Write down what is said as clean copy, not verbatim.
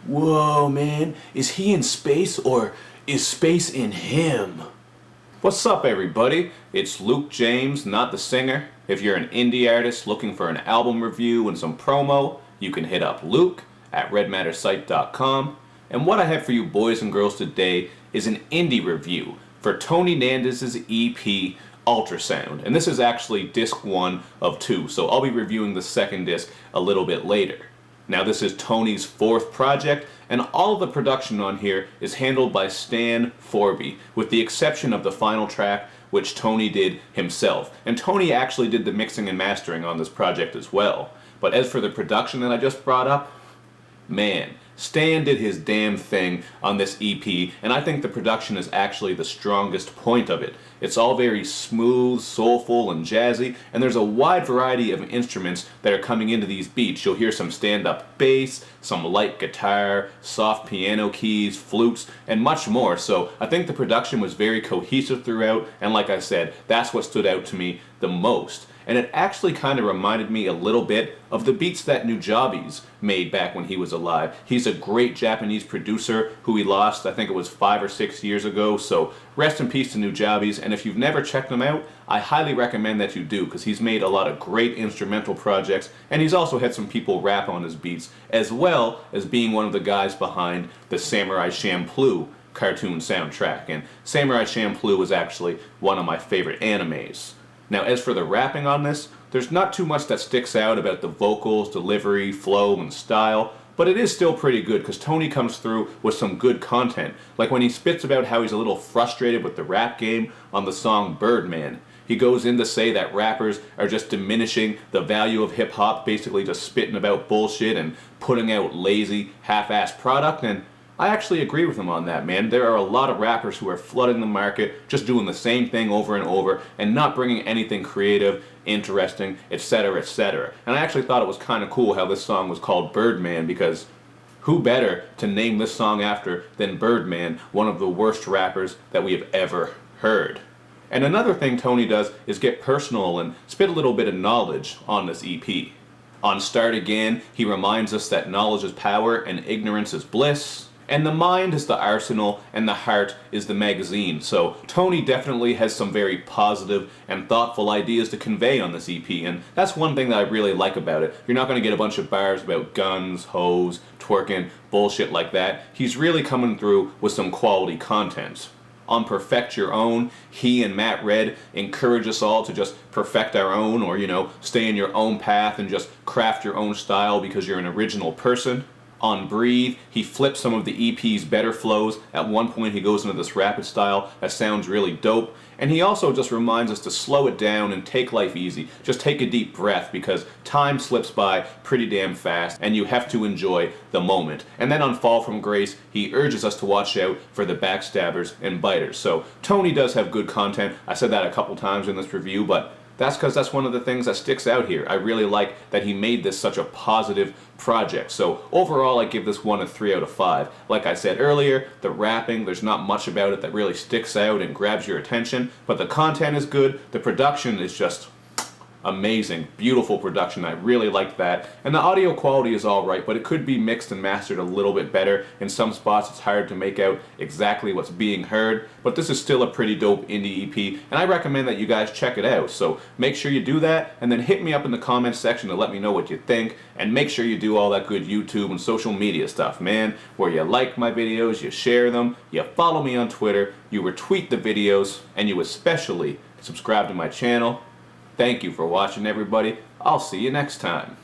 Whoa, man, is he in space or is space in him? What's up, everybody? It's Luke James, not the singer. If you're an indie artist looking for an album review and some promo, you can hit up Luke at redmattersite.com. And what I have for you boys and girls today is an indie review for Tony Nandez's EP, Ultrasound. And this is actually disc 1 of 2, so I'll be reviewing the second disc a little bit later. Now, this is Tony's 4th project, and all of the production on here is handled by Stan Forby, with the exception of the final track, which Tony did himself. And Tony actually did the mixing and mastering on this project as well. But as for the production that I just brought up, man, Stan did his damn thing on this EP, and I think the production is actually the strongest point of it. It's all very smooth, soulful, and jazzy, and there's a wide variety of instruments that are coming into these beats. You'll hear some stand-up bass, some light guitar, soft piano keys, flutes, and much more. So I think the production was very cohesive throughout, and like I said, that's what stood out to me the most. And it actually kind of reminded me a little bit of the beats that Nujabes made back when he was alive. He's a great Japanese producer who he lost, I think it was 5 or 6 years ago, so rest in peace to Nujabes. And if you've never checked him out, I highly recommend that you do, because he's made a lot of great instrumental projects, and he's also had some people rap on his beats, as well as being one of the guys behind the Samurai Champloo cartoon soundtrack. And Samurai Champloo is actually one of my favorite animes. Now, as for the rapping on this, there's not too much that sticks out about the vocals, delivery, flow, and style, but it is still pretty good because Tony comes through with some good content, like when he spits about how he's a little frustrated with the rap game on the song Birdman. He goes in to say that rappers are just diminishing the value of hip-hop, basically just spitting about bullshit and putting out lazy, half-assed product, and I actually agree with him on that, man. There are a lot of rappers who are flooding the market, just doing the same thing over and over, and not bringing anything creative, interesting, etc., etc. And I actually thought it was kind of cool how this song was called Birdman, because who better to name this song after than Birdman, one of the worst rappers that we have ever heard. And another thing Tony does is get personal and spit a little bit of knowledge on this EP. On Start Again, he reminds us that knowledge is power and ignorance is bliss. And the mind is the arsenal, and the heart is the magazine. So Tony definitely has some very positive and thoughtful ideas to convey on this EP, and that's one thing that I really like about it. You're not going to get a bunch of bars about guns, hoes, twerking, bullshit like that. He's really coming through with some quality content. On Perfect Your Own, he and Matt Red encourage us all to just perfect our own, or, stay in your own path and just craft your own style because you're an original person. On Breathe, he flips some of the EP's better flows. At one point he goes into this rapid style that sounds really dope. And he also just reminds us to slow it down and take life easy. Just take a deep breath, because time slips by pretty damn fast and you have to enjoy the moment. And then on Fall From Grace, he urges us to watch out for the backstabbers and biters. So Tony does have good content. I said that a couple times in this review, but that's because that's one of the things that sticks out here. I really like that he made this such a positive project. So overall, I give this one a 3 out of 5. Like I said earlier, the rapping, there's not much about it that really sticks out and grabs your attention, but the content is good. The production is just amazing, beautiful production. I really liked that. And the audio quality is alright, but it could be mixed and mastered a little bit better. In some spots it's hard to make out exactly what's being heard, but this is still a pretty dope indie EP, and I recommend that you guys check it out. So make sure you do that, and then hit me up in the comments section to let me know what you think, and make sure you do all that good YouTube and social media stuff, man, where you like my videos, you share them, you follow me on Twitter, you retweet the videos, and you especially subscribe to my channel. Thank you for watching, everybody. I'll see you next time.